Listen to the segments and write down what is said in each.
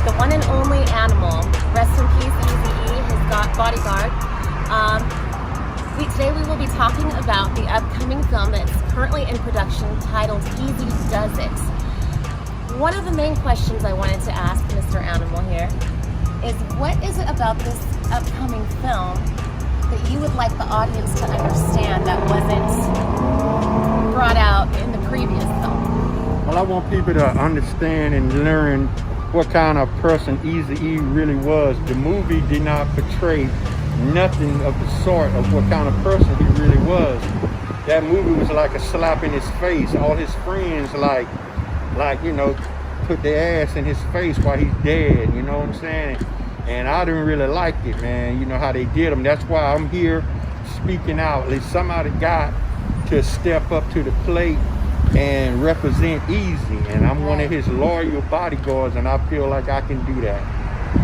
the one and only Animal. Rest in peace, Eazy E has got Bodyguard. Today we will be talking about the upcoming film that's currently in production titled Eazy Duz It. One of the main questions I wanted to ask Mr. Animal here is, what is it about this upcoming film that you would like the audience to understand that wasn't brought out in the previous film? Well, I want people to understand and learn what kind of person Eazy E really was. The movie did not portray nothing of the sort of what kind of person he really was. That movie was like a slap in his face. All his friends like you know, put their ass in his face while he's dead, you know what I'm saying? And I didn't really like it, man, you know how they did him. That's why I'm here speaking out. At least somebody got to step up to the plate and represent Eazy, and I'm one of his loyal bodyguards, and I feel like I can do that.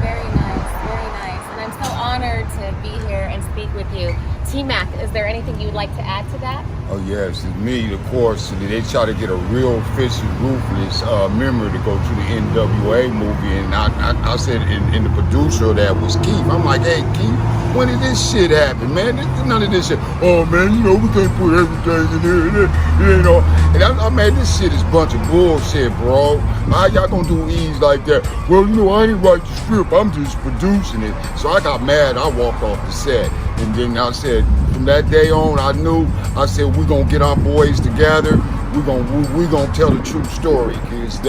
Very nice, very nice. And I'm so honored to be here and speak with you. T-Mac, is there anything you'd like to add to that? Oh yes, me, of course. They try to get a real official Ruthless member to go to the NWA movie, and I said, and the producer of that was Keith. I'm like, hey Keith, when did this shit happen, man? None of this shit. Oh man, you know, we can't put everything in here, you know. And I'm man, this shit is a bunch of bullshit, bro. How y'all gonna do Eazy like that? Well, you know, I ain't write the script, I'm just producing it. So I got mad, I walked off the set. And then I said, from that day on, I said, we're gonna get our boys together. We're gonna tell the true story, because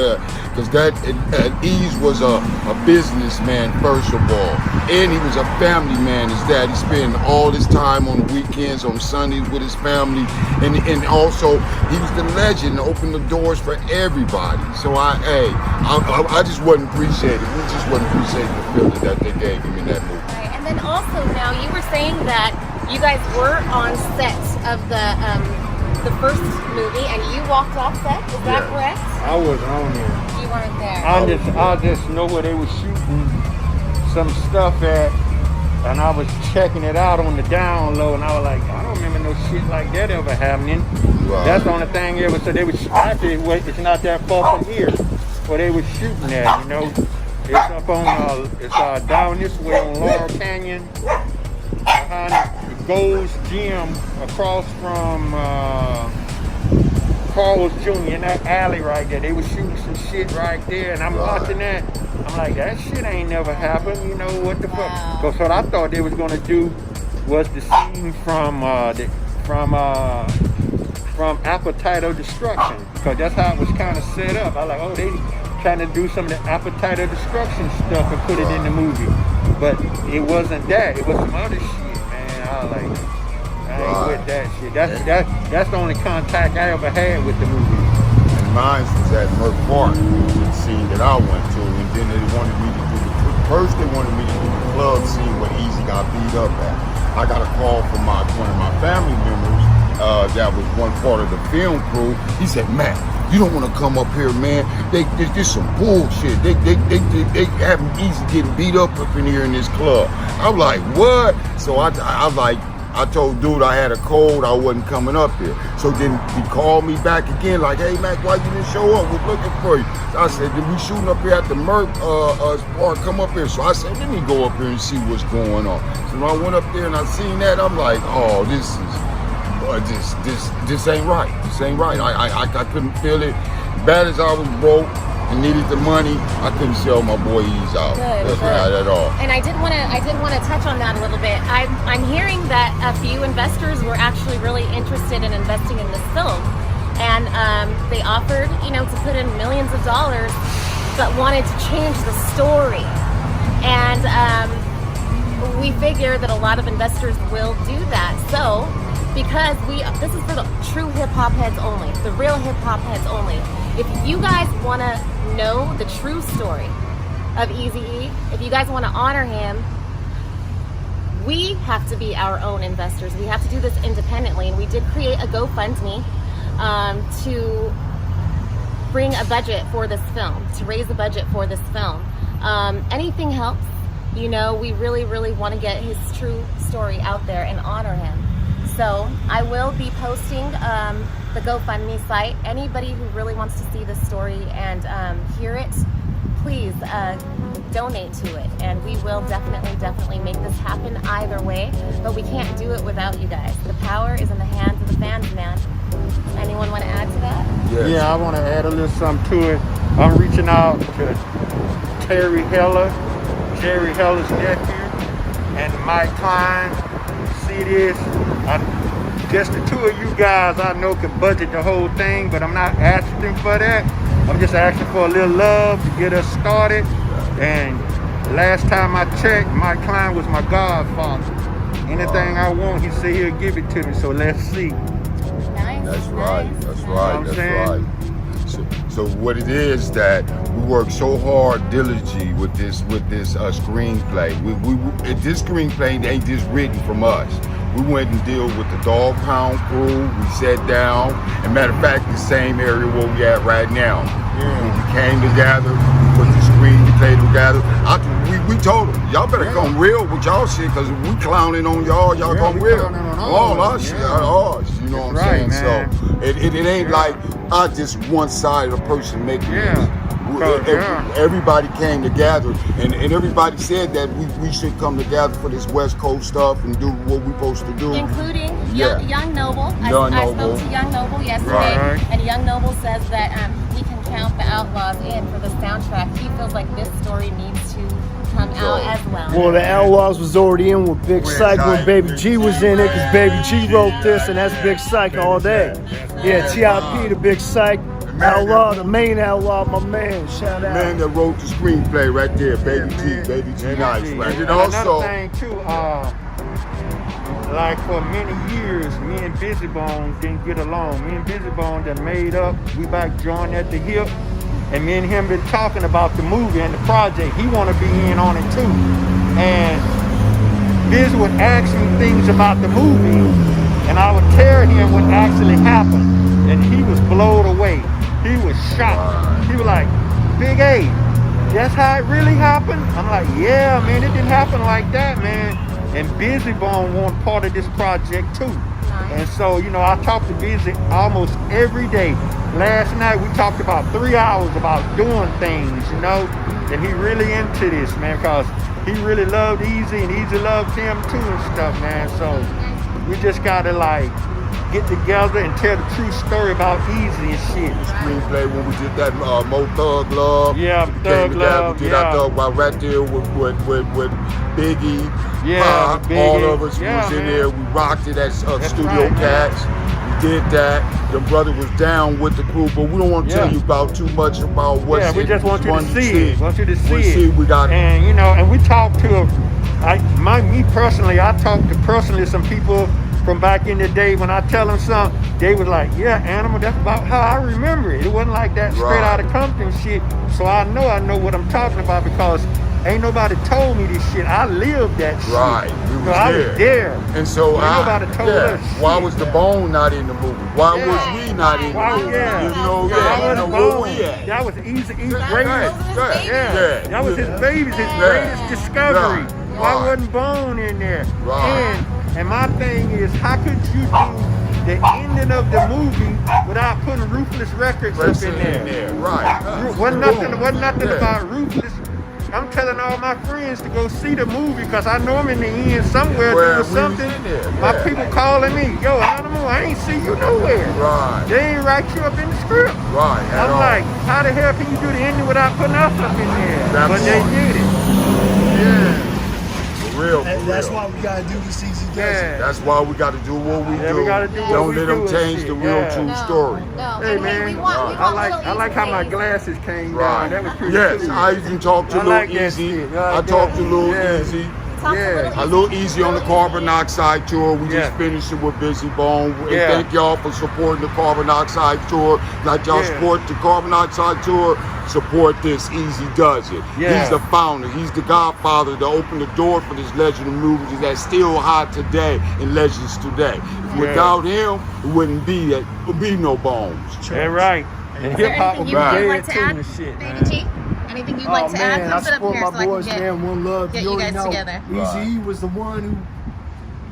Eazy was a businessman first of all, and he was a family man. His dad, he spent all his time on the weekends, on Sundays with his family, and also he was the legend and opened the doors for everybody. So I just wasn't appreciated. We just wasn't appreciating the feeling that they gave him in that movie. Right. And then also now you were saying that you guys were on set of the first movie, and you walked off set. Is that correct? I was on there. You weren't there. I just know where they were shooting some stuff at, and I was checking it out on the down low, and I was like, I don't remember no shit like that ever happening. Right. That's the only thing ever. So they was actually, it's not that far from here where they were shooting at, you know. It's up on it's down this way on Laurel Canyon, behind Gold's Gym, across from Carl's Jr. in that alley right there. They were shooting some shit right there, and I'm watching that. I'm like, that shit ain't never happened. You know what the fuck? Because what I thought they was gonna do was the scene from Appetite of Destruction, because that's how it was kind of set up. I was like, oh, they trying to do some of the Appetite of Destruction stuff and put it in the movie, but it wasn't that. It was some other shit, man. I was like, I ain't with that shit. That's the only contact I ever had with the movie. And mine was at Merck Park, the scene that I went to, and then they wanted me to do first they wanted me to do the club scene where Eazy got beat up at. I got a call from one of my family members that was one part of the film crew. He said, Matt, you don't want to come up here, man. This some bullshit. They having Eazy getting beat up in here in this club. I'm like, what? So I told dude I had a cold, I wasn't coming up here. So then he called me back again, like, hey Mac, why you didn't show up? We're looking for you. I said, we shooting up here at the Merck Park, come up here. So I said, let me go up here and see what's going on. So when I went up there and I seen that, I'm like, oh, this ain't right. This ain't right. I couldn't feel it. Bad as I was broke and needed the money, I couldn't sell my boy Eazy out. That's not at all. And I did want to touch on that a little bit. I'm hearing that a few investors were actually really interested in investing in this film, and they offered, you know, to put in millions of dollars, but wanted to change the story. And we figure that a lot of investors will do that. So, because this is for the true hip-hop heads only, the real hip-hop heads only. If you guys want to know the true story of Eazy E, if you guys want to honor him, we have to be our own investors. We have to do this independently, and we did create a GoFundMe to bring a budget for this film, to raise the budget for this film. Anything helps. You know, we really, really want to get his true story out there and honor him. So I will be posting the GoFundMe site. Anybody who really wants to see this story and hear it please donate to it, and we will definitely make this happen either way, but we can't do it without you guys. The power is in the hands of the fans, man. Anyone want to add to that? Yes. Yeah, I want to add a little something to it. I'm reaching out to Terry Heller, Jerry Heller's nephew, and Mike Klein. See this? Just the two of you guys I know can budget the whole thing, but I'm not asking for that. I'm just asking for a little love to get us started. And last time I checked, Mike Klein was my godfather. Anything I want, he said he'll give it to me, so let's see. Nice. That's right. Nice. That's right. That's That's right. So what it is that we work so hard diligently with this screenplay. This screenplay ain't just written from us. We went and dealt with the Dog Pound crew. We sat down, and matter of fact, the same area where we at right now. When we came together, we put the screenplay together. We told them, y'all better come real with y'all shit, because we clowning on y'all come we real. clowning on All our shit, ours. You know what I'm saying? Man. So it ain't like I just one side of the person making this. Everybody came together, and everybody said that we should come together for this West Coast stuff and do what we're supposed to do. Including Young Noble. I spoke to Young Noble yesterday, and Young Noble says that he can count the Outlaws in for the soundtrack. He feels like this story needs to come out as well. Well, the Outlaws was already in with Big Psych when Baby G was in it, because Baby G wrote this, and that's Big Psych all day. Yeah, T.I.P. the Big Psych. Outlaw, the main outlaw, my man. Shout out. Man that wrote the screenplay right there, Baby G, nice, right? And also, another thing too, like for many years, me and Busy Bone didn't get along. Me and Busy Bone done made up. We back joined at the hip, and me and him been talking about the movie and the project. He want to be in on it too, and Biz would ask me things about the movie, and I would tell him what actually happened, and he was blown away. He was shocked. He was like, Big A, that's how it really happened? I'm like, yeah, man, it didn't happen like that, man. And Busy Bone want part of this project too. And so, you know, I talk to Busy almost every day. Last night we talked about 3 hours about doing things, you know, and he really into this, man, because he really loved Eazy, and Eazy loved him too and stuff, man. So we just gotta like get together and tell the true story about Eazy and shit. Screenplay when we did that Mo Thug Love. Yeah, Thug Love. We did our Thug Love right there with Biggie. Yeah, Biggie. All of us was in there. We rocked it at Studio right, Cats. We did that. The brother was down with the crew, but we don't want to tell you about too much about what's we just want you to see it. Want you to see we it. See, we got and you know, and we talked to me personally. I talked to personally some people from back in the day. When I tell them something, they was like, yeah, Animal, that's about how I remember it. It wasn't like that straight out of Compton shit. So I know what I'm talking about, because ain't nobody told me this shit. I lived that shit. Right, I was there. And so nobody told us why shit. was the Bone not in the movie? Why was we not in the movie? You know, where we at? That was Eazy E's That was his baby's greatest discovery. Why wasn't Bone in there? And my thing is, how could you do the ending of the movie without putting Ruthless Records up in there? Right. Wasn't nothing about Ruthless. I'm telling all my friends to go see the movie, because I know I'm in the end somewhere doing something. My people calling me, yo, Animal, I ain't see you nowhere. Right. They ain't write you up in the script. Right. I'm like, how the hell can you do the ending without putting us up in there? But they did it. Yeah. Real. That's why we gotta do this Eazy Duz It. That's why we gotta do what we do. We gotta do what Don't we let them do change the real true story. No. Hey I mean, man, we want I like how my glasses came down. That was pretty cool. I even talked to Lil Eazy. I talked to Lil Eazy. A Lil Eazy on the Carbon Monoxide tour. We just finished it with Busy Bone. And thank y'all for supporting the Carbon Monoxide tour. Like y'all support the Carbon Monoxide tour, support this Eazy Duz It. He's the founder. He's the godfather to open the door for this legendary movie that's still hot today and legends today. Without him, it wouldn't be no Bones. That's right. And hip hop would be dead too and shit, Baby G? Anything you'd like to add? Come sit up here so I can get One Love. you guys together. Eazy E was the one who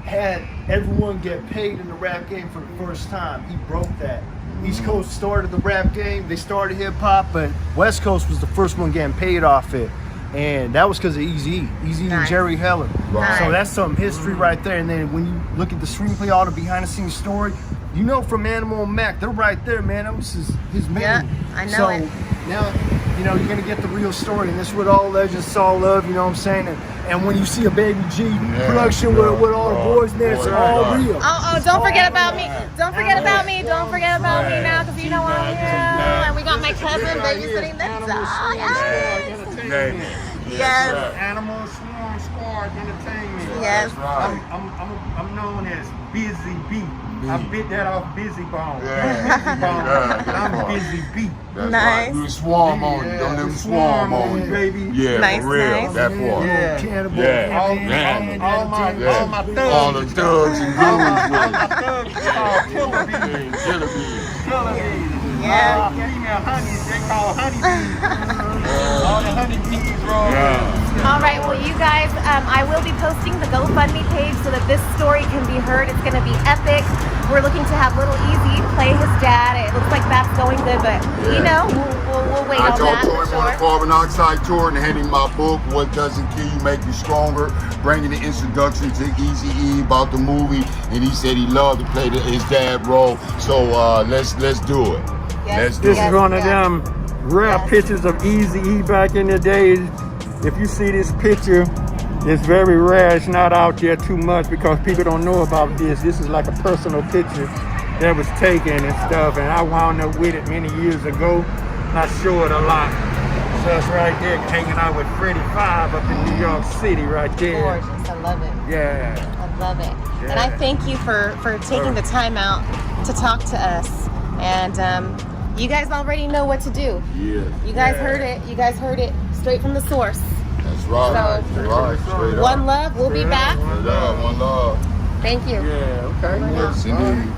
had everyone get paid in the rap game for the first time. He broke that. East Coast started the rap game. They started hip hop, but West Coast was the first one getting paid off it. And that was because of Eazy E. Eazy E and Jerry Heller. Right. So that's some history right there. And then when you look at the screenplay, all the behind the scenes story, you know from Animal and Mac, they're right there, man. That was his man. Yeah, I know so it. now, you know, you're gonna get the real story, and this is what all legends saw love, you know what I'm saying? And when you see a Baby G production with all the boys in there, it's all real. Oh, don't forget about me. Don't forget about me. Don't forget about me now, because you know I'm here. And we got my cousin babysitting this. Oh, yes. Yes. Animal Swarm Squad Entertainment. Yes. I'm known as Busy B. I bit that off Busy Bone. I'm Busy B. That's Nice. right. You swarm on you. Don't let them swarm on you. baby. Yeah, Nice, for real. nice. That part. Yeah. Cannibal. Yeah. All my thugs. All the thugs and All my goons. thugs is called Killer Bees. Killer bees. Killer Bees. Yeah. Female honeys, they call honeybees. All the honeybees roll. All right, well, you guys, I will be posting the GoFundMe page so that this story can be heard. It's going to be epic. We're looking to have little Eazy play his dad. It looks like that's going good, but you know, we'll wait I on talked that to for him on the sure. carbon monoxide tour and handed him my book, What Doesn't Kill You Make You Stronger, bringing the introduction to Eazy E about the movie, and he said he loved to play his dad role. So let's do it. Let's do This it. is one of them rare pictures of Eazy E back in the days. If you see this picture, it's very rare. It's not out there too much because people don't know about this. This is like a personal picture that was taken and stuff, and I wound up with it many years ago. And I show it a lot. So it's right there hanging out with Freddie Five up in New York City right there. Gorgeous. I love it. Yeah. I love it. And I thank you for taking the time out to talk to us. And you guys already know what to do. Yeah. You guys heard it. You guys heard it straight from the source. That's right. So, That's right. Straight up. One love. We'll be back. One love. One love. Thank you. Yeah, okay. Yes, indeed.